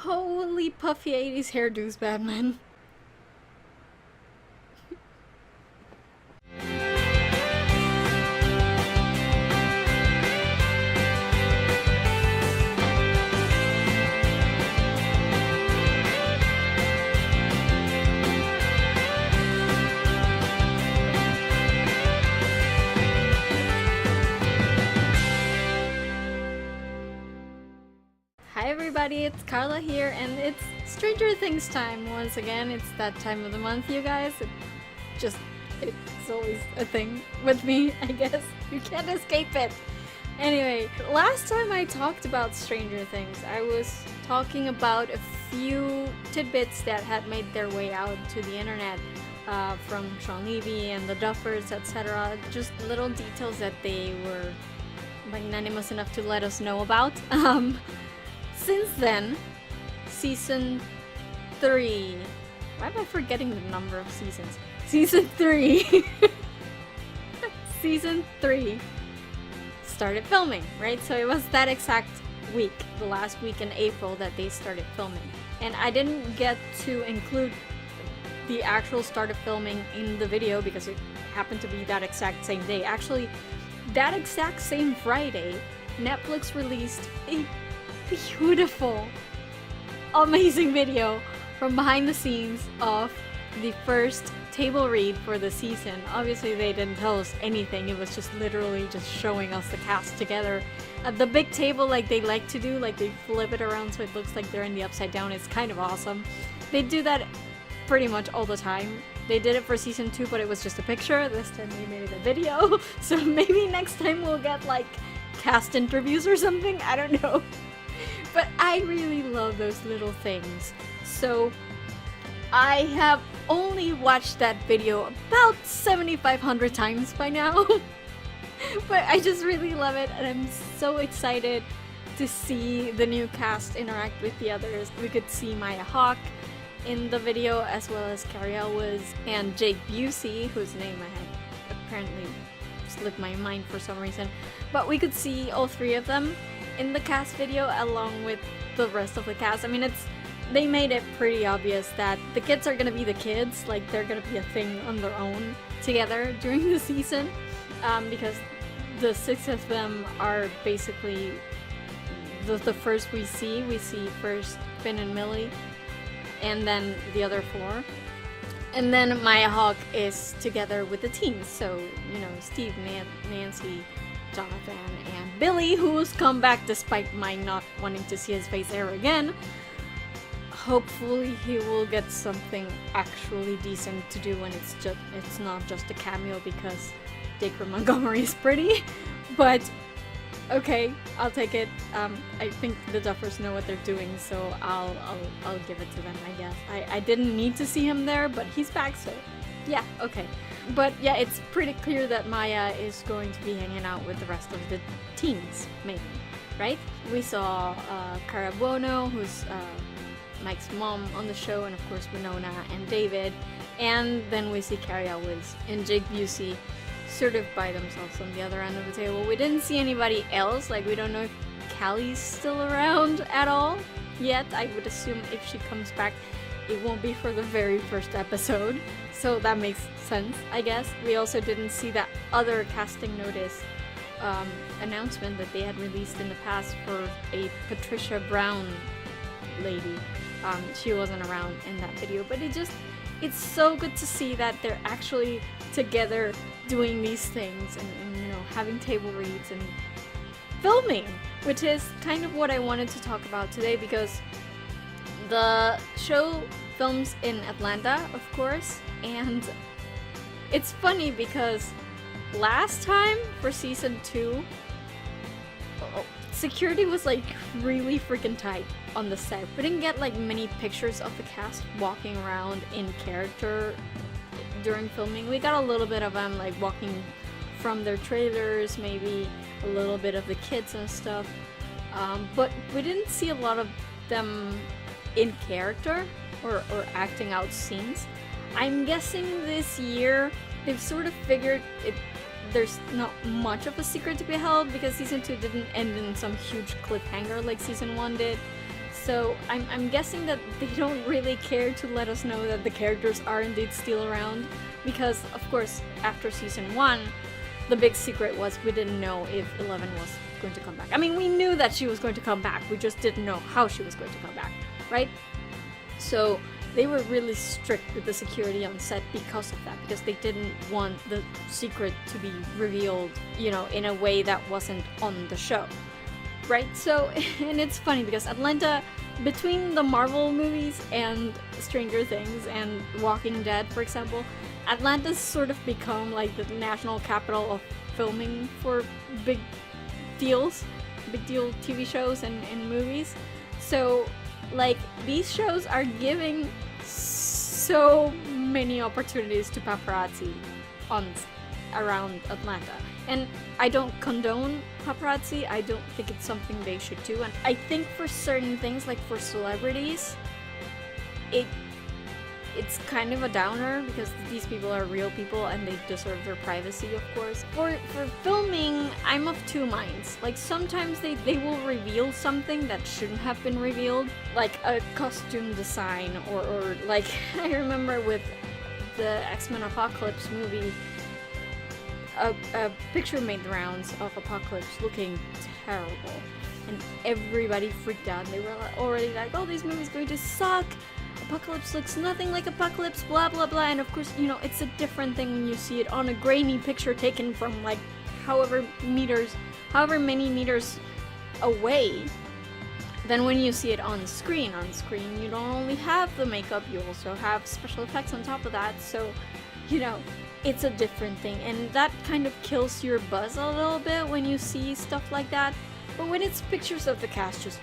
Holy puffy 80s hairdos, Batman. Hi everybody, it's Carla here, and it's Stranger Things time once again. It's that time of the month, you guys. It's always a thing with me, I guess. You can't escape it. Anyway, last time I talked about Stranger Things, I was talking about a few tidbits that had made their way out to the internet from Sean Levy and the Duffers, etc. Just little details that they were magnanimous enough to let us know about. Since then, season 3. Why am I forgetting the number of seasons? Season 3. Season 3 started filming, right? So it was that exact week, the last week in April, that they started filming. And I didn't get to include the actual start of filming in the video because it happened to be that exact same day. Actually, that exact same Friday, Netflix released a beautiful, amazing video from behind the scenes of the first table read for the season. Obviously they didn't tell us anything, it was just literally just showing us the cast together at the big table like they like to do, like they flip it around so it looks like they're in the upside down. It's kind of awesome. They do that pretty much all the time. They did it for season 2, but it was just a picture. This time they made it a video, so maybe next time we'll get like cast interviews or something, I don't know. But I really love those little things. So I have only watched that video about 7,500 times by now. But I just really love it, and I'm so excited to see the new cast interact with the others. We could see Maya Hawke in the video, as well as Carrie Elwes and Jake Busey, whose name I had apparently slipped my mind for some reason. But we could see all three of them in the cast video along with the rest of the cast. I mean, they made it pretty obvious that the kids are gonna be the kids, like they're gonna be a thing on their own together during the season, because the 6 of them are basically the first we see first Finn and Millie, and then the other 4. And then Maya Hawke is together with the teens, so, you know, Steve, Nancy, Jonathan, and Billy, who's come back despite my not wanting to see his face ever again. Hopefully he will get something actually decent to do, and it's not just a cameo because Dacre Montgomery is pretty. But okay, I'll take it. I think the Duffers know what they're doing, so I'll give it to them, I guess. I didn't need to see him there, but he's back, so yeah, okay. But yeah, it's pretty clear that Maya is going to be hanging out with the rest of the teens, maybe, right? We saw Cara Buono, who's Mike's mom on the show, and of course Winona and David. And then we see Carrie Elwes and Jake Busey sort of by themselves on the other end of the table. We didn't see anybody else, like we don't know if Callie's still around at all yet. I would assume if she comes back, it won't be for the very first episode, so that makes sense, I guess. We also didn't see that other casting notice announcement that they had released in the past for a Patricia Brown lady. She wasn't around in that video, but it's so good to see that they're actually together doing these things and you know, having table reads and filming, which is kind of what I wanted to talk about today, because the show films in Atlanta, of course, and it's funny because last time for season 2, security was like really freaking tight on the set. We didn't get like many pictures of the cast walking around in character during filming. We got a little bit of them like walking from their trailers, maybe a little bit of the kids and stuff, but we didn't see a lot of them in character or acting out scenes. I'm guessing this year they've sort of figured there's not much of a secret to be held, because season 2 didn't end in some huge cliffhanger like season 1 did. So I'm guessing that they don't really care to let us know that the characters are indeed still around, because of course after season 1 the big secret was we didn't know if 11 was going to come back. I mean, we knew that she was going to come back, we just didn't know how she was going to come back, right? So they were really strict with the security on set because of that, because they didn't want the secret to be revealed, you know, in a way that wasn't on the show, right? So, and it's funny because Atlanta, between the Marvel movies and Stranger Things and Walking Dead, for example, Atlanta's sort of become like the national capital of filming for big deal TV shows and movies. So like these shows are giving so many opportunities to paparazzi around Atlanta. And I don't condone paparazzi, I don't think it's something they should do. And I think for certain things, like for celebrities, it's kind of a downer because these people are real people and they deserve their privacy, of course. For filming, I'm of two minds. Like sometimes they will reveal something that shouldn't have been revealed, like a costume design or like I remember with the X-Men Apocalypse movie, a picture made the rounds of Apocalypse looking terrible and everybody freaked out. They were already like, oh, this movie's going to suck. Apocalypse looks nothing like Apocalypse, blah blah blah. And of course, you know, it's a different thing when you see it on a grainy picture taken from like however many meters away than when you see it on screen. On screen, you don't only have the makeup, you also have special effects on top of that. So, you know, it's a different thing, and that kind of kills your buzz a little bit when you see stuff like that. But when it's pictures of the cast just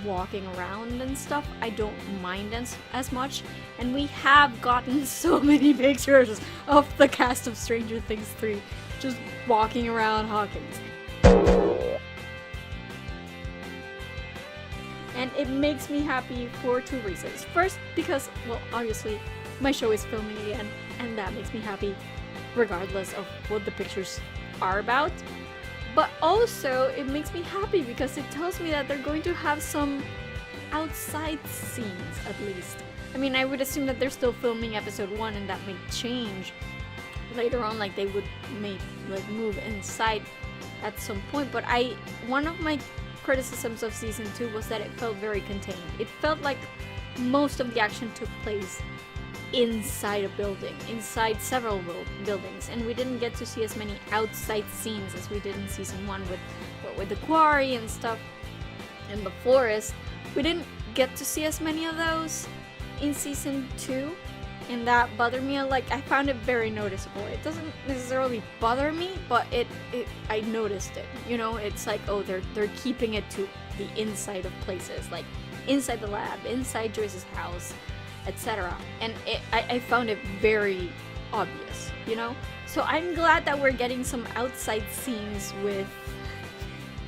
walking around and stuff, I don't mind as much. And we have gotten so many pictures of the cast of Stranger Things 3 just walking around Hawkins. And it makes me happy for two reasons. First, because, well, obviously my show is filming again, and that makes me happy regardless of what the pictures are about. But also, it makes me happy because it tells me that they're going to have some outside scenes, at least. I mean, I would assume that they're still filming episode 1 and that may change later on, like they would move inside at some point. But one of my criticisms of season 2 was that it felt very contained. It felt like most of the action took place inside a building, inside several buildings, and we didn't get to see as many outside scenes as we did in season 1 with the quarry and stuff in the forest. We didn't get to see as many of those in season 2, and that bothered me. Like, I found it very noticeable. It doesn't necessarily bother me, but I noticed it. You know, it's like, oh, they're keeping it to the inside of places, like inside the lab, inside Joyce's house, etc. And I found it very obvious, you know? So I'm glad that we're getting some outside scenes with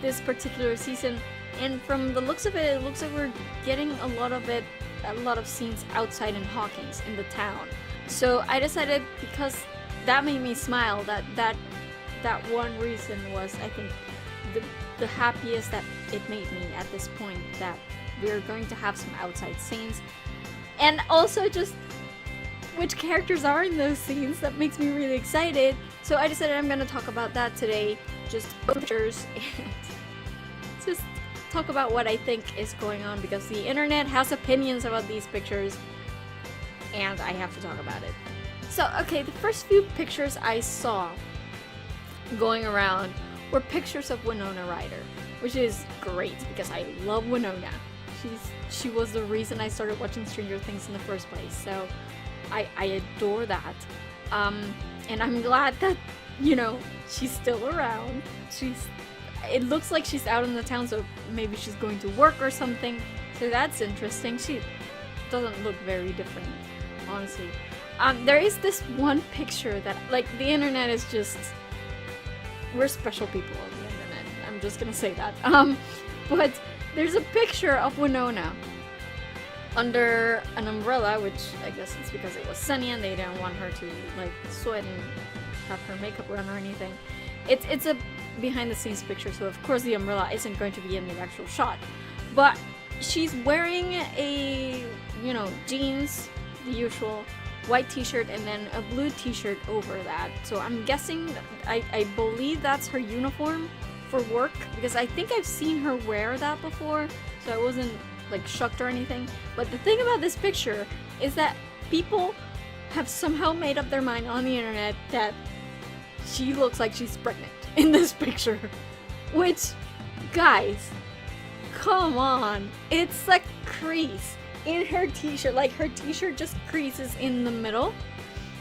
this particular season. And from the looks of it, it looks like we're getting a lot of scenes outside in Hawkins, in the town. So I decided, because that made me smile, that one reason was, I think, the happiest that it made me at this point, that we're going to have some outside scenes. And also just which characters are in those scenes, that makes me really excited. So I decided I'm gonna talk about that today, just pictures, and just talk about what I think is going on, because the internet has opinions about these pictures and I have to talk about it. So okay, the first few pictures I saw going around were pictures of Winona Ryder, which is great because I love Winona. She was the reason I started watching Stranger Things in the first place, so I adore that. And I'm glad that, you know, she's still around. It looks like she's out in the town, so maybe she's going to work or something, so that's interesting. She doesn't look very different, honestly. There is this one picture that, like, the internet is just, we're special people on the internet, I'm just gonna say that. But there's a picture of Winona under an umbrella, which I guess it's because it was sunny and they didn't want her to like sweat and have her makeup run or anything. It's a behind the scenes picture, so of course the umbrella isn't going to be in the actual shot. But she's wearing a, you know, jeans, the usual, white t-shirt, and then a blue t-shirt over that. So I'm guessing, I believe that's her uniform for work, because I think I've seen her wear that before, so I wasn't like shocked or anything. But the thing about this picture is that people have somehow made up their mind on the internet that she looks like she's pregnant in this picture. Which, guys, come on, it's a crease in her t-shirt. Like, her t-shirt just creases in the middle,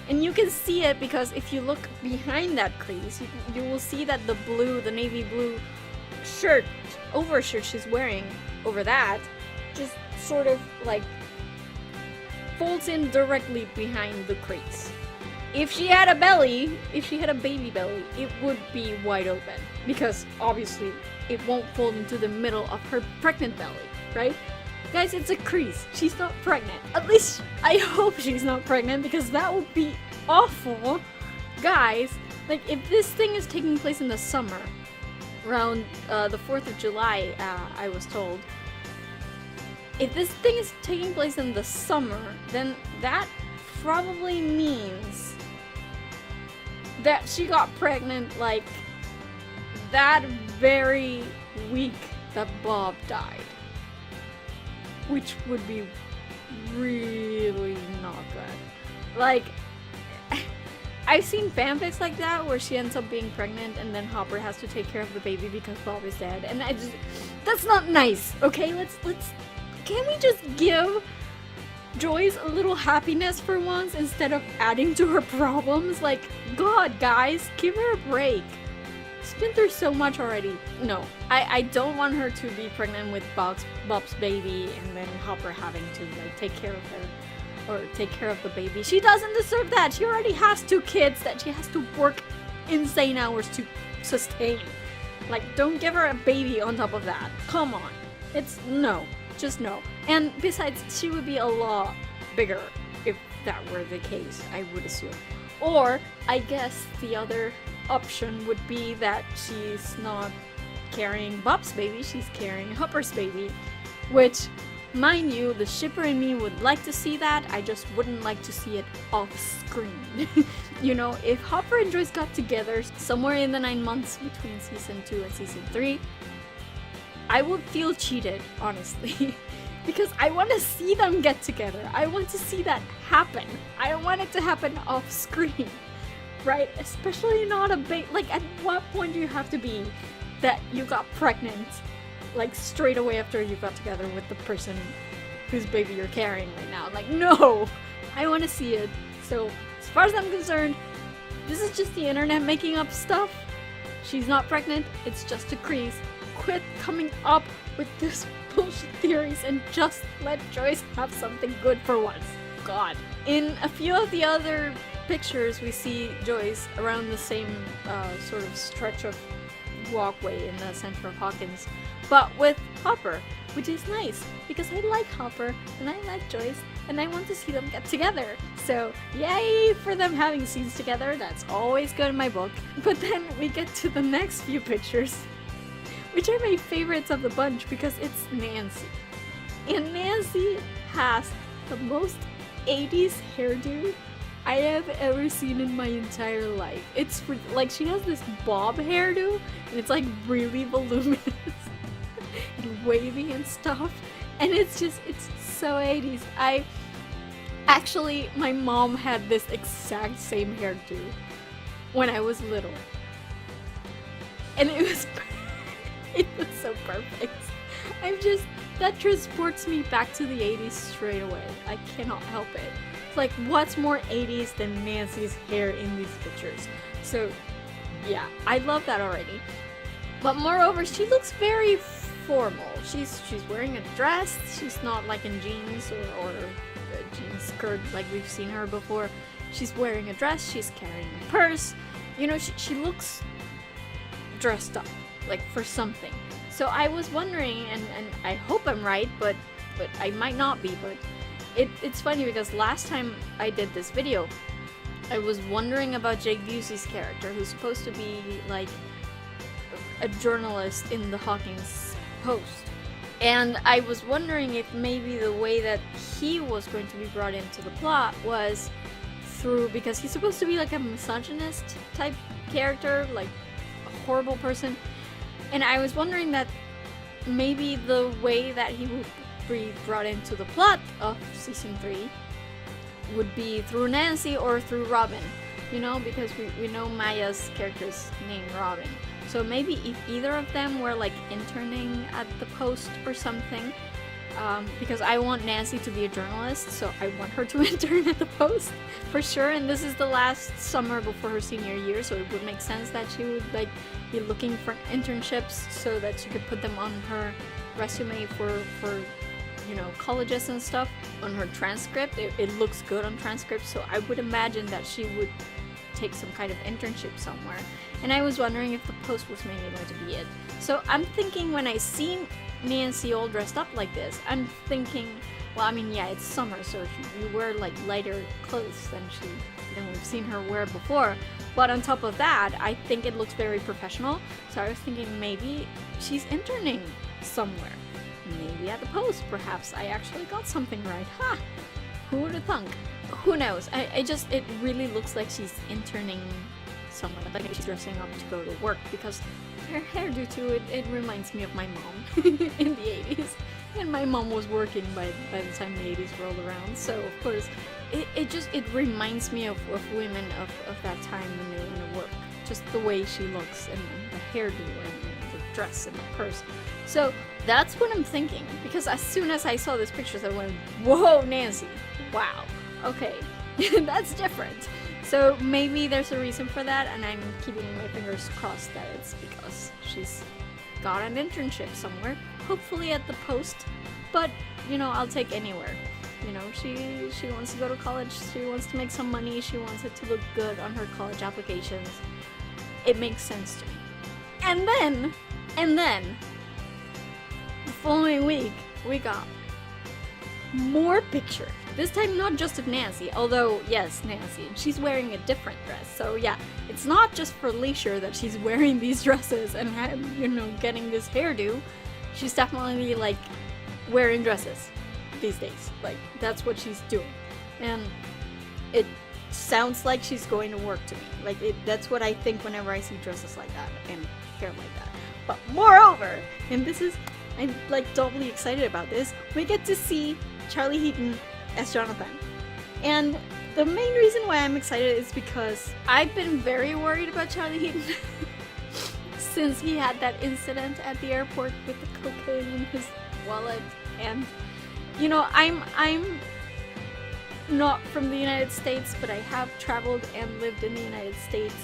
and you can see it because if you look behind that crease, you will see that the navy blue shirt, overshirt she's wearing over that, just sort of like folds in directly behind the crease. If she had a belly, if she had a baby belly, it would be wide open, because obviously it won't fold into the middle of her pregnant belly, right? Guys, it's a crease. She's not pregnant. At least I hope she's not pregnant, because that would be awful. Guys, like, if this thing is taking place in the summer, around the 4th of July, I was told. If this thing is taking place in the summer, then that probably means that she got pregnant like that very week that Bob died, which would be really not good. Like, I've seen fanfics like that where she ends up being pregnant and then Hopper has to take care of the baby because Bob is dead, and I just, that's not nice. Okay, let's can we just give Joyce a little happiness for once instead of adding to her problems? Like, God, guys, give her a break. She's been through so much already. No, I don't want her to be pregnant with Bob's baby and then Hopper having to like take care of her or take care of the baby. She doesn't deserve that. She already has 2 kids that she has to work insane hours to sustain. Like, don't give her a baby on top of that. Come on. It's no. Just no. And besides, she would be a lot bigger if that were the case, I would assume. Or, I guess the other option would be that she's not carrying Bob's baby, she's carrying Hopper's baby. Which, mind you, the shipper in me would like to see that, I just wouldn't like to see it off screen. You know, if Hopper and Joyce got together somewhere in the 9 months between season 2 and season 3, I would feel cheated, honestly, because I want to see them get together. I want to see that happen. I don't want it to happen off screen, right? Especially not a big, like, at what point do you have to be that you got pregnant, like, straight away after you got together with the person whose baby you're carrying right now? Like, no! I want to see it. So, as far as I'm concerned, this is just the internet making up stuff. She's not pregnant, it's just a crease. Quit coming up with this bullshit theories and just let Joyce have something good for once. God. In a few of the other pictures, we see Joyce around the same sort of stretch of walkway in the center of Hawkins, but with Hopper, which is nice because I like Hopper and I like Joyce and I want to see them get together. So yay for them having scenes together. That's always good in my book. But then we get to the next few pictures, which are my favorites of the bunch because it's Nancy. And Nancy has the most 80s hairdo I have ever seen in my entire life. It's like, she has this bob hairdo and it's like really voluminous and wavy and stuff, and it's so 80s. My mom had this exact same hairdo when I was little, and it was so perfect. That transports me back to the 80s straight away. I cannot help it. It's like, what's more 80s than Nancy's hair in these pictures? So yeah, I love that already. But moreover, she looks very formal. She's wearing a dress. She's not like in jeans or a jeans skirt like we've seen her before. She's wearing a dress. She's carrying a purse. You know, she looks dressed up, like for something. So I was wondering, and I hope I'm right, but I might not be, but it's funny because last time I did this video, I was wondering about Jake Busey's character, who's supposed to be like a journalist in the Hawkins Post. And I was wondering if maybe the way that he was going to be brought into the plot was through, because he's supposed to be like a misogynist type character, like a horrible person. And I was wondering that maybe the way that he would be brought into the plot of season 3 would be through Nancy or through Robin, you know, because we know Maya's character's named Robin. So maybe if either of them were like interning at the Post or something, because I want Nancy to be a journalist, so I want her to intern at the Post for sure. And this is the last summer before her senior year, so it would make sense that she would like be looking for internships so that she could put them on her resume for you know, colleges and stuff. On her transcript, it looks good on transcript, so I would imagine that she would take some kind of internship somewhere. And I was wondering if the Post was maybe going to be it. So I'm thinking, when I see Nancy all dressed up like this, I'm thinking, well, I mean, yeah, it's summer, so you wear like lighter clothes than we've seen her wear before. But on top of that, I think it looks very professional. So I was thinking maybe she's interning somewhere. Maybe at the Post, perhaps. I actually got something right. Ha! Who would have thunk? Who knows? It really looks like she's interning somewhere. Like maybe she's dressing up to go to work, because her hairdo too, it reminds me of my mom in the 80s. And my mom was working by the time the 80s rolled around. So of course, it reminds me of women of that time when they went to work. Just the way she looks, and the hairdo, and the dress, and the purse. So that's what I'm thinking, because as soon as I saw these pictures, I went, whoa, Nancy, wow, okay, that's different. So maybe there's a reason for that, and I'm keeping my fingers crossed that it's because she's got an internship somewhere, hopefully at the Post, but, you know, I'll take anywhere. You know, she wants to go to college, she wants to make some money, she wants it to look good on her college applications. It makes sense to me. And then, the following week, we got more pictures. This time not just of Nancy, although, yes, Nancy, and she's wearing a different dress. So yeah, it's not just for leisure that she's wearing these dresses and, you know, getting this hairdo. She's definitely, like, wearing dresses these days. Like, that's what she's doing. And it sounds like she's going to work to me. Like, that's what I think whenever I see dresses like that and hair like that. But moreover, and this is, I'm like doubly excited about this, we get to see Charlie Heaton as Jonathan. And the main reason why I'm excited is because I've been very worried about Charlie Heaton since he had that incident at the airport with the cocaine in his wallet. And, you know, I'm not from the United States, but I have traveled and lived in the United States,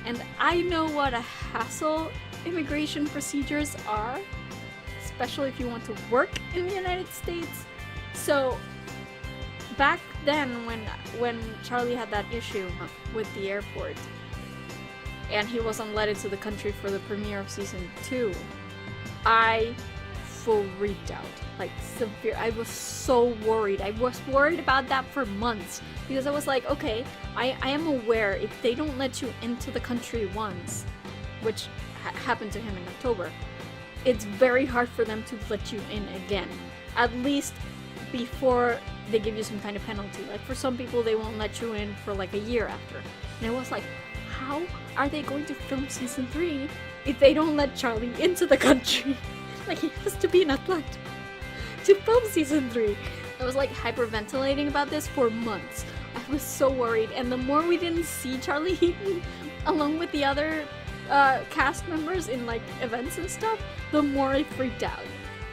and I know what a hassle immigration procedures are, especially if you want to work in the United States. So back then, when Charlie had that issue with the airport and he wasn't let into the country for the premiere of season 2, I freaked out, like severe. I was so worried. I was worried about that for months, because I was like, okay, I am aware if they don't let you into the country once, which happened to him in October, it's very hard for them to let you in again, at least before they give you some kind of penalty. Like, for some people, they won't let you in for like a year after. And I was like, how are they going to film season 3 if they don't let Charlie into the country? Like, he has to be in Atlanta to film season 3. I was like hyperventilating about this for months. I was so worried, and the more we didn't see Charlie Heaton along with the other cast members in like events and stuff, the more I freaked out.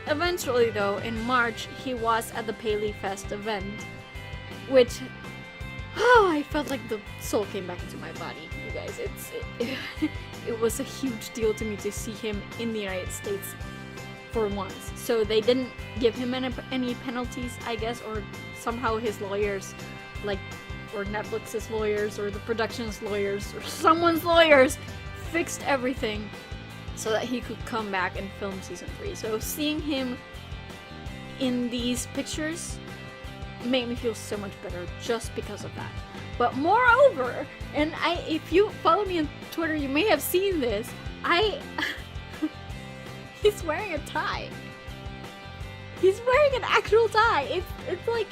Eventually though, in March, he was at the Paley Fest event, which, I felt like the soul came back into my body, you guys. It was a huge deal to me to see him in the United States for once. So they didn't give him any penalties, I guess, or somehow his lawyers, like, or Netflix's lawyers, or the production's lawyers, or someone's lawyers fixed everything so that he could come back and film season 3. So seeing him in these pictures made me feel so much better just because of that. But moreover, and if you follow me on Twitter, you may have seen this, he's wearing a tie. He's wearing an actual tie. It's like,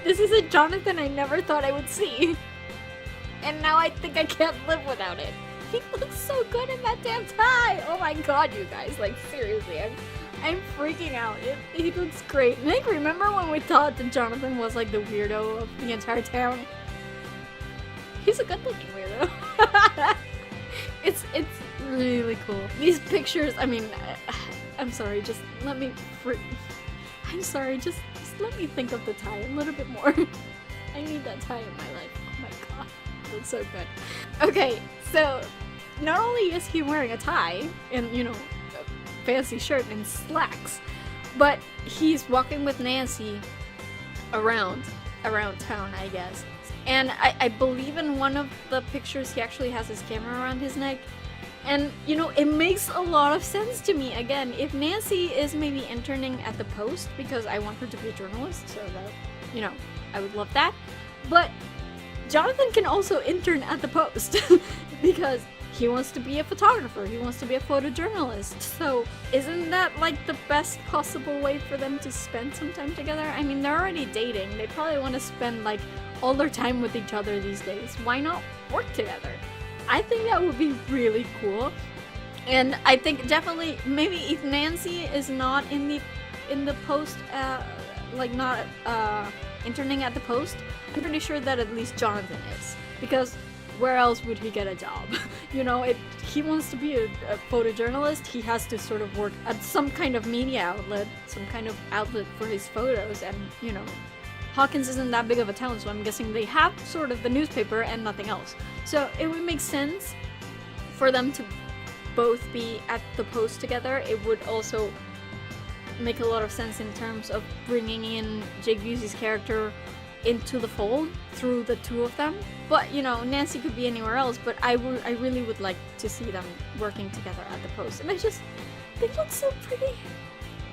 this is a Jonathan I never thought I would see. And now I think I can't live without it. He looks so good in that damn tie. Oh my god, you guys. Like, seriously, I'm freaking out. He looks great. Nick, remember when we thought that Jonathan was like the weirdo of the entire town? He's a good-looking weirdo. It's really cool. These pictures, I mean, I'm sorry, just let me I'm sorry, just let me think of the tie a little bit more. I need that tie in my life. Oh my god, it looks so good. Okay, so not only is he wearing a tie and, you know, a fancy shirt and slacks, but he's walking with Nancy around town, I guess. And I believe in one of the pictures he actually has his camera around his neck. And, you know, it makes a lot of sense to me. Again, if Nancy is maybe interning at the Post, because I want her to be a journalist, so that, you know, I would love that. But Jonathan can also intern at the Post, because he wants to be a photographer, he wants to be a photojournalist. So isn't that like the best possible way for them to spend some time together? I mean, they're already dating. They probably want to spend like all their time with each other these days. Why not work together? I think that would be really cool. And I think definitely, maybe if Nancy is not in the Post, like not interning at the Post, I'm pretty sure that at least Jonathan is, because where else would he get a job? You know, if he wants to be a photojournalist, he has to sort of work at some kind of media outlet, some kind of outlet for his photos. And, you know, Hawkins isn't that big of a town, so I'm guessing they have sort of the newspaper and nothing else. So it would make sense for them to both be at the Post together. It would also make a lot of sense in terms of bringing in Jake Busey's character into the fold through the two of them. But, you know, Nancy could be anywhere else, but I really would like to see them working together at the Post. And they look so pretty.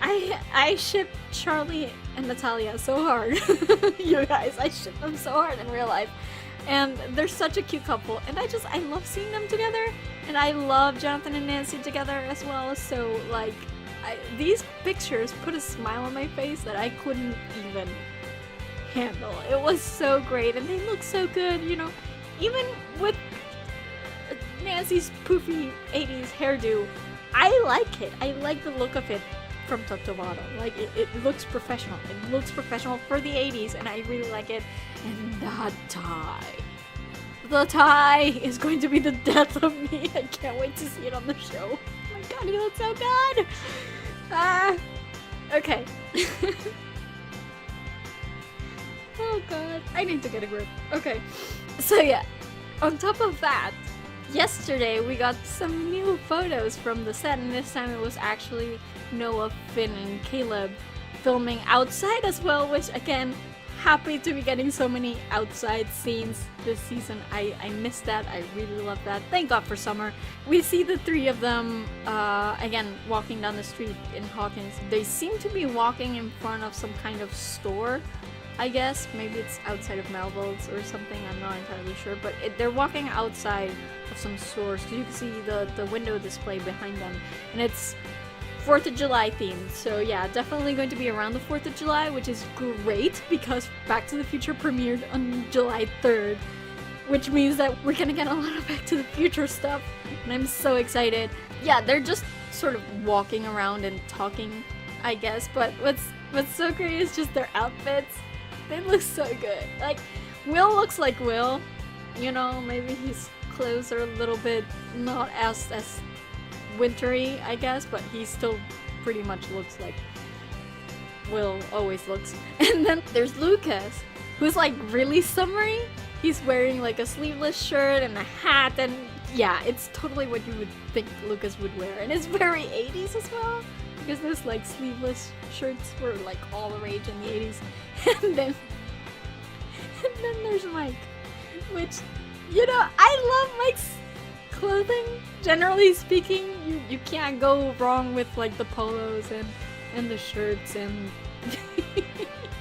I ship Charlie and Natalia so hard. You guys, I ship them so hard in real life. And they're such a cute couple, and I love seeing them together. And I love Jonathan and Nancy together as well. So, like, these pictures put a smile on my face that I couldn't even handle. It was so great, and they look so good, you know. Even with Nancy's poofy 80s hairdo, I like it. I like the look of it from top to bottom. Like, it looks professional. It looks professional for the 80s, and I really like it. And that tie. The tie is going to be the death of me. I can't wait to see it on the show. Oh my god, he looks so good! Okay. Oh god, I need to get a grip. Okay, so yeah, on top of that, yesterday we got some new photos from the set, and this time it was actually Noah, Finn, and Caleb filming outside as well, which again, happy to be getting so many outside scenes this season. I missed that. I really love that. Thank God for summer. We see the three of them again walking down the street in Hawkins. They seem to be walking in front of some kind of store, I guess. Maybe it's outside of Melville's or something, I'm not entirely sure, but they're walking outside of some stores. You can see the window display behind them, and it's 4th of July themed. So yeah, definitely going to be around the 4th of July, which is great because Back to the Future premiered on July 3rd, which means that we're gonna get a lot of Back to the Future stuff, and I'm so excited. Yeah, they're just sort of walking around and talking, I guess, but what's so great is just their outfits. They look so good. Like, Will looks like Will, you know, maybe his clothes are a little bit not as wintry, I guess, but he still pretty much looks like Will always looks. And then there's Lucas, who's like really summery. He's wearing like a sleeveless shirt and a hat, and yeah, it's totally what you would think Lucas would wear. And it's very 80s as well, because those like sleeveless shirts were like all the rage in the 80s. And then there's Mike, which, you know, I love Mike's clothing. Generally speaking, you can't go wrong with like the polos and the shirts and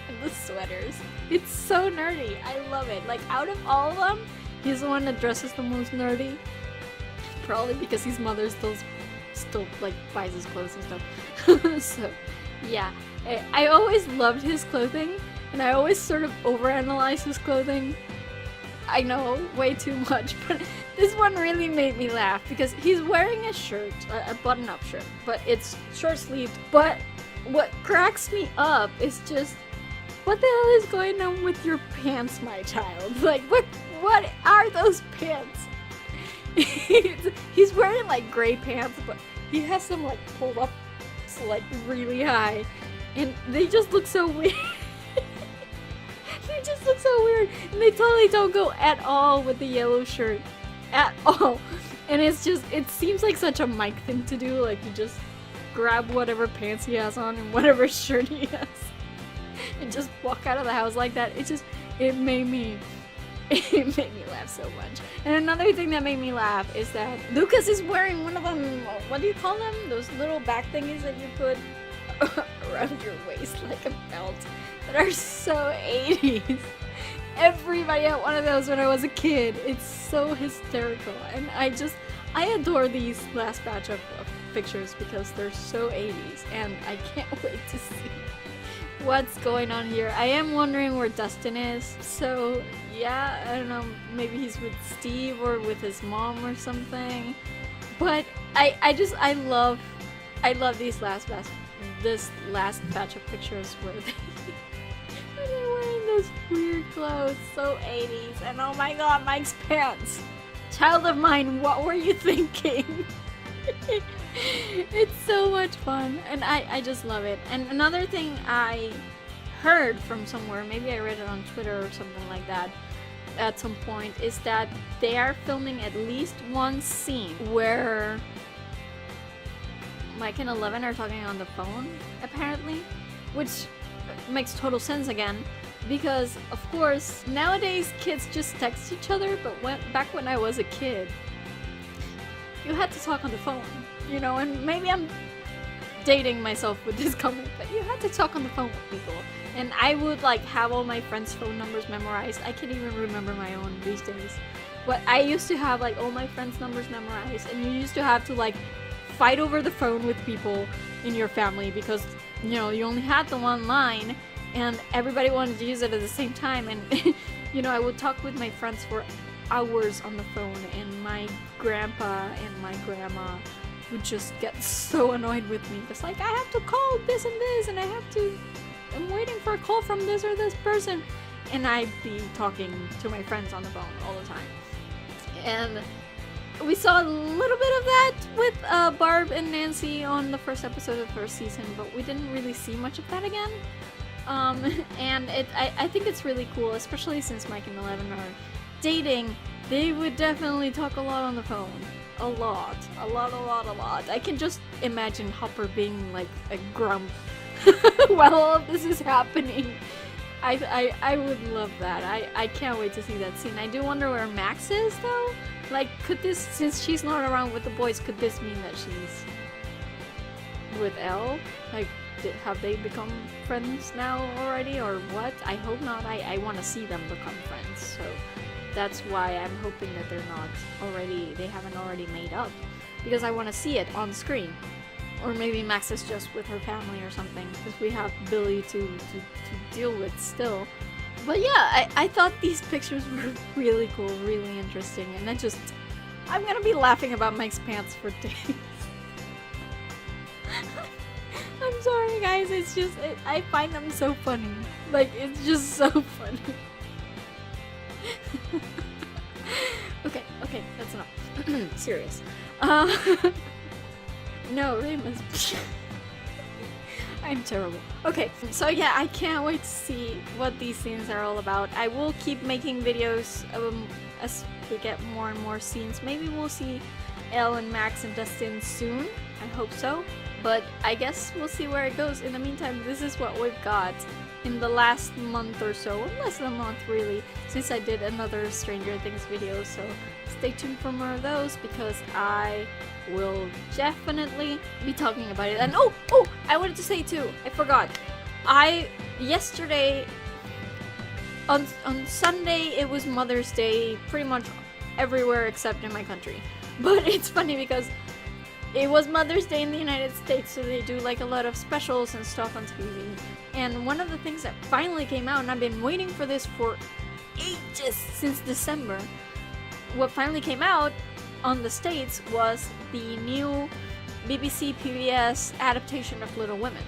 and the sweaters. It's so nerdy. I love it. Like, out of all of them, he's the one that dresses the most nerdy. Probably because his mother still like buys his clothes and stuff. So yeah, I always loved his clothing, and I always sort of overanalyze his clothing. I know, way too much, but this one really made me laugh because he's wearing a shirt, a button-up shirt, but it's short-sleeved. But what cracks me up is just, what the hell is going on with your pants, my child? Like, what are those pants? He's wearing like gray pants, but he has them like pulled up like really high, and they just look so weird. They just look so weird, and they totally don't go at all with the yellow shirt, at all. And it's just, it seems like such a Mike thing to do, like you just grab whatever pants he has on and whatever shirt he has, and just walk out of the house like that. It made me laugh so much. And another thing that made me laugh is that Lucas is wearing one of them, what do you call them? Those little back thingies that you put around your waist like a belt, that are so 80s. Everybody had one of those when I was a kid. It's so hysterical, and I adore these last batch of pictures because they're so 80s, and I can't wait to see what's going on here. I am wondering where Dustin is, so yeah, I don't know, maybe he's with Steve or with his mom or something. But I love this last batch of pictures where they're wearing those weird clothes, so 80s, and oh my god, Mike's pants. Child of mine, what were you thinking? It's so much fun, and I just love it. And another thing I heard from somewhere, maybe I read it on Twitter or something like that at some point, is that they are filming at least one scene where Mike and Eleven are talking on the phone, apparently, which makes total sense again, because of course nowadays kids just text each other, but back when I was a kid, you had to talk on the phone, you know. And maybe I'm dating myself with this comment, but you had to talk on the phone with people, and I would like have all my friends' phone numbers memorized. I can't even remember my own these days, but I used to have like all my friends' numbers memorized, and you used to have to like fight over the phone with people in your family because, you know, you only had the one line and everybody wanted to use it at the same time. And you know, I would talk with my friends for hours on the phone, and my grandpa and my grandma would just get so annoyed with me. It's like, I have to call this and this, and I'm waiting for a call from this or this person, and I'd be talking to my friends on the phone all the time. And we saw a little bit of that with Barb and Nancy on the first episode of the first season, but we didn't really see much of that again. And I think it's really cool, especially since Mike and Eleven are dating. They would definitely talk a lot on the phone. A lot. I can just imagine Hopper being like a grump while all of this is happening. I would love that. I can't wait to see that scene. I do wonder where Max is though. Like, could this, since she's not around with the boys, could this mean that she's with Elle? Like, have they become friends now already, or what? I hope not. I want to see them become friends, so that's why I'm hoping that they haven't already made up, because I want to see it on screen. Or maybe Max is just with her family or something, because we have Billy to deal with still. But yeah, I thought these pictures were really cool, really interesting, and I'm gonna be laughing about Mike's pants for days. I'm sorry guys, it's just, I find them so funny. Like, it's just so funny. Okay, that's enough. Serious. No, they must be. I'm terrible. Okay, so yeah, I can't wait to see what these scenes are all about. I will keep making videos as we get more and more scenes. Maybe we'll see Elle and Max and Dustin soon. I hope so. But I guess we'll see where it goes. In the meantime, this is what we've got in the last month or so. Or less than a month, really, since I did another Stranger Things video. So stay tuned for more of those, because I will definitely be talking about it. And oh, I wanted to say too, I forgot. Yesterday, on Sunday, it was Mother's Day pretty much everywhere except in my country. But it's funny because it was Mother's Day in the United States, so they do like a lot of specials and stuff on TV. And one of the things that finally came out, and I've been waiting for this for ages, since December, what finally came out on the States was the new BBC PBS adaptation of Little Women.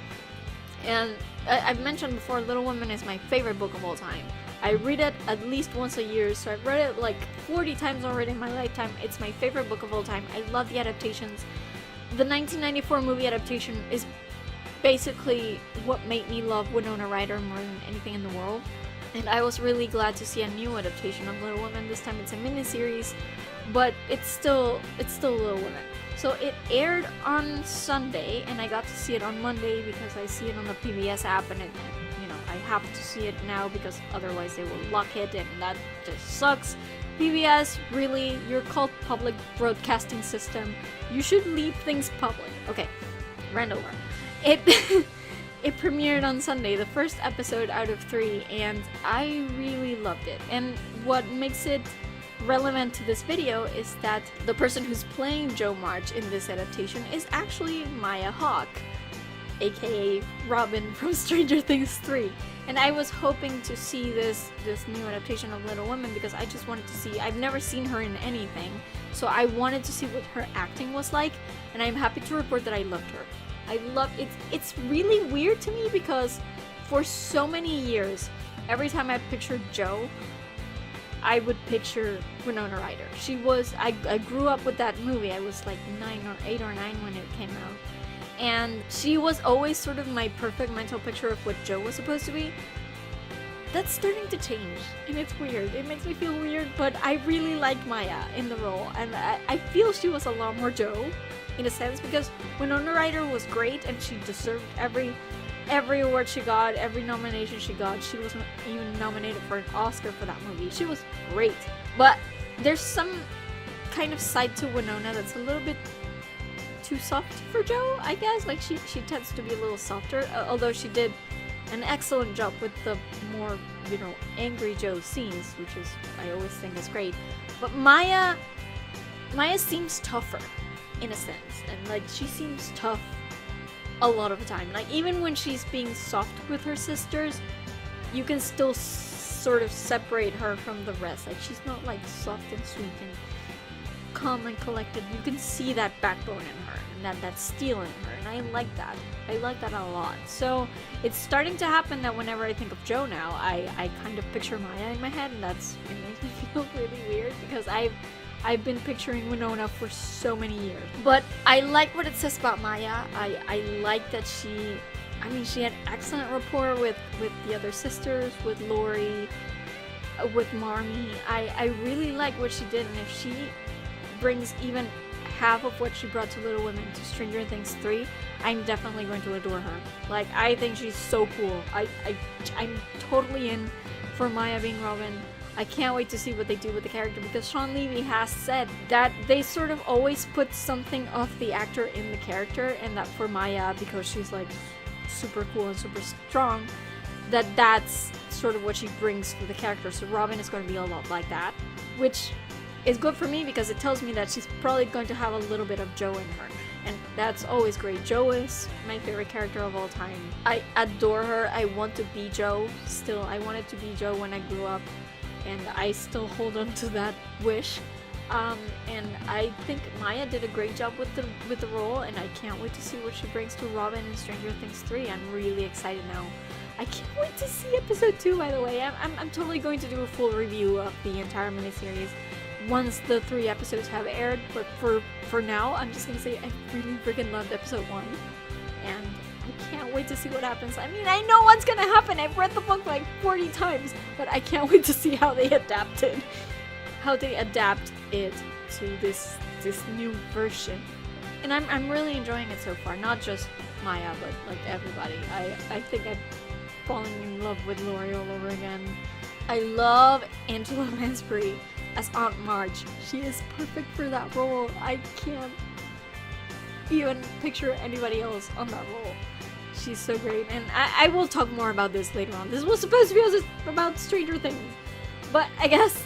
And I've mentioned before, Little Women is my favorite book of all time. I read it at least once a year, so I've read it like 40 times already in my lifetime. It's my favorite book of all time. I love the adaptations. The 1994 movie adaptation is basically what made me love Winona Ryder more than anything in the world. And I was really glad to see a new adaptation of Little Women. This time it's a miniseries, but it's still Little Women. So it aired on Sunday, and I got to see it on Monday because I see it on the PBS app, and I have to see it now because otherwise they will lock it, and that just sucks. PBS, really, you're called public broadcasting system. You should leave things public. Okay, rant over. It premiered on Sunday, the first episode out of 3, and I really loved it. And what makes it relevant to this video is that the person who's playing Jo March in this adaptation is actually Maya Hawke, aka Robin from Stranger Things 3. And I was hoping to see this new adaptation of Little Women because I just wanted to see, I've never seen her in anything, so I wanted to see what her acting was like, and I'm happy to report that I loved her. I love it. It's really weird to me because for so many years, every time I pictured Jo, I would picture Winona Ryder. She was, I grew up with that movie. I was like 8 or 9 when it came out. And she was always sort of my perfect mental picture of what Jo was supposed to be. That's starting to change, and it's weird. It makes me feel weird, but I really like Maya in the role, and I feel she was a lot more Jo, in a sense, because Winona Ryder was great, and she deserved every award she got, every nomination she got. She was even nominated for an Oscar for that movie. She was great, but there's some kind of side to Winona that's a little bit too soft for Jo, I guess. Like she tends to be a little softer, although she did an excellent job with the more, angry Jo scenes, which is, I always think is great. But Maya seems tougher, in a sense, and like she seems tough a lot of the time. Like even when she's being soft with her sisters, you can still sort of separate her from the rest. Like she's not like soft and sweet and calm and collected. You can see that backbone in her and that steel in her, and I like that. I like that a lot. So it's starting to happen that whenever I think of Jo now, I kind of picture Maya in my head, and it makes me feel really weird because I've been picturing Winona for so many years. But I like what it says about Maya. I like that she had excellent rapport with the other sisters, with Lori, with Marmee. I really like what she did, and if she brings even half of what she brought to Little Women to Stranger Things 3, I'm definitely going to adore her. Like, I think she's so cool. I'm totally in for Maya being Robin. I can't wait to see what they do with the character, because Sean Levy has said that they sort of always put something of the actor in the character, and that for Maya, because she's like super cool and super strong, that's sort of what she brings to the character. So Robin is going to be a lot like that, which is good for me because it tells me that she's probably going to have a little bit of Jo in her, and that's always great. Jo is my favorite character of all time. I adore her. I want to be Jo still. I wanted to be Jo when I grew up, and I still hold on to that wish. And I think Maya did a great job with the role, and I can't wait to see what she brings to Robin in Stranger Things 3. I'm really excited now. I can't wait to see episode 2, by the way. I'm totally going to do a full review of the entire miniseries once the 3 episodes have aired, but for now, I'm just gonna say I really freaking loved episode 1, and I can't wait to see what happens. I mean, I know what's gonna happen. I've read the book like 40 times, but I can't wait to see how they adapt it to this new version. And I'm really enjoying it so far. Not just Maya, but like everybody. I think I've fallen in love with Lori all over again. I love Angela Lansbury as Aunt Marge. She is perfect for that role. I can't even picture anybody else on that role. She's so great, and I will talk more about this later on. This was supposed to be about Stranger Things, but I guess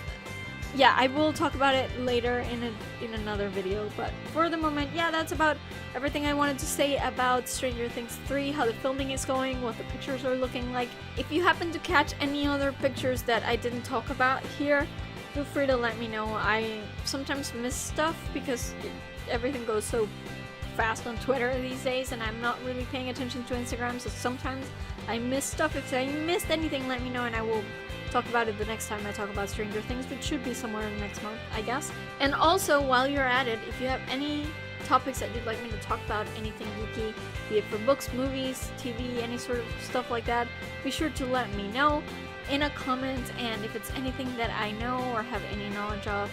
yeah, I will talk about it later in another video, but for the moment, yeah, that's about everything I wanted to say about Stranger Things 3, how the filming is going, what the pictures are looking like. If you happen to catch any other pictures that I didn't talk about here, feel free to let me know. I sometimes miss stuff because everything goes so fast on Twitter these days, and I'm not really paying attention to Instagram, so sometimes I miss stuff. If I missed anything, let me know and I will talk about it the next time I talk about Stranger Things, which should be somewhere next month, I guess. And also, while you're at it, if you have any topics that you'd like me to talk about, anything geeky, be it for books, movies, TV, any sort of stuff like that, be sure to let me know in a comment, and if it's anything that I know or have any knowledge of,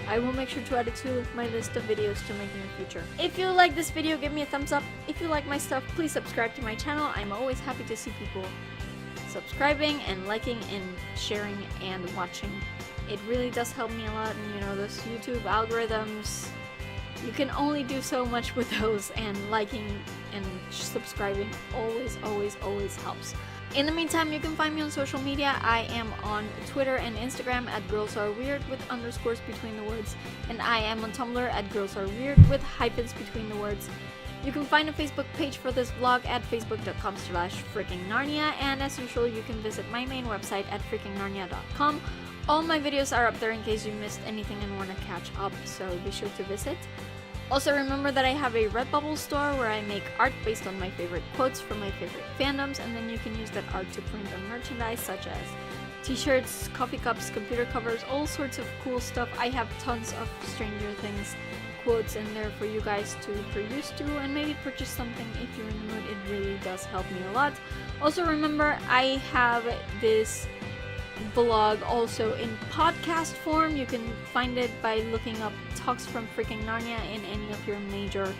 I will make sure to add it to my list of videos to make in the future. If you like this video, give me a thumbs up. If you like my stuff, please subscribe to my channel. I'm always happy to see people subscribing and liking and sharing and watching. It really does help me a lot, and you know, those YouTube algorithms, you can only do so much with those, and liking and subscribing always helps. In the meantime, you can find me on social media. I am on Twitter and Instagram at girlsareweird with underscores between the words, and I am on Tumblr at girlsareweird with hyphens between the words. You can find a Facebook page for this vlog at facebook.com/FreakingNarnia, and as usual, you can visit my main website at FreakingNarnia.com. All my videos are up there in case you missed anything and want to catch up, so be sure to visit. Also, remember that I have a Redbubble store where I make art based on my favorite quotes from my favorite fandoms, and then you can use that art to print on merchandise such as t-shirts, coffee cups, computer covers, all sorts of cool stuff. I have tons of Stranger Things quotes in there for you guys to peruse to and maybe purchase something if you're in the mood. It really does help me a lot. Also, remember, I have this vlog also in podcast form. You can find it by looking up Talks from Freaking Narnia in any of your major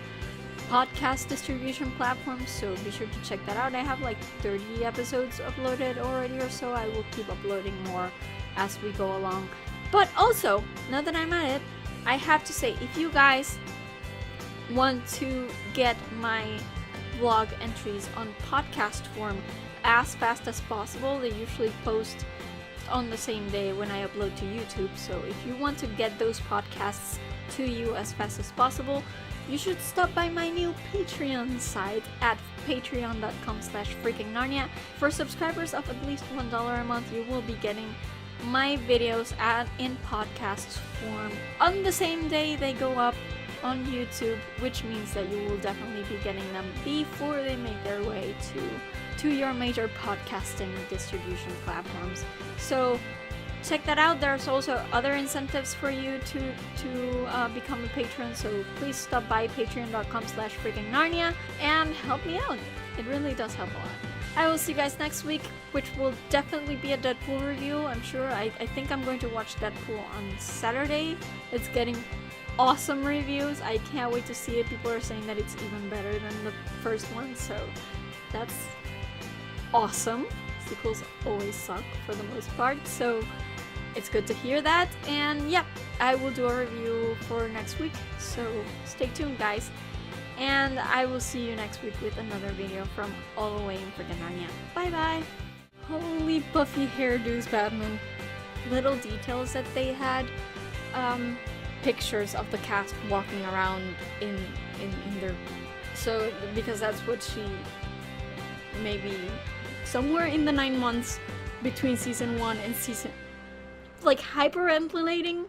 podcast distribution platforms, so be sure to check that out. I have like 30 episodes uploaded already or so. I will keep uploading more as we go along. But also, now that I'm at it, I have to say, if you guys want to get my vlog entries on podcast form as fast as possible, they usually post on the same day when I upload to YouTube. So if you want to get those podcasts to you as fast as possible, you should stop by my new Patreon site at patreon.com/FreakingNarnia. For subscribers of at least $1 a month, you will be getting my videos in podcast form on the same day they go up on YouTube, which means that you will definitely be getting them before they make their way to your major podcasting distribution platforms. So check that out. There's also other incentives for you to become a patron, so please stop by patreon.com/FreakingNarnia and help me out. It really does help a lot. I will see you guys next week, which will definitely be a Deadpool review, I'm sure. I think I'm going to watch Deadpool on Saturday. It's getting awesome reviews. I can't wait to see it. People are saying that it's even better than the first one, so that's awesome. Sequels always suck for the most part, so it's good to hear that. And yeah, I will do a review for next week, so stay tuned, guys. And I will see you next week with another video from all the way in freaking Narnia. Bye bye! Holy puffy hairdos, Batman. Little details that they had. Pictures of the cast walking around in their... So, because that's what she... Maybe somewhere in the 9 months between season 1 and season... Like, hyperventilating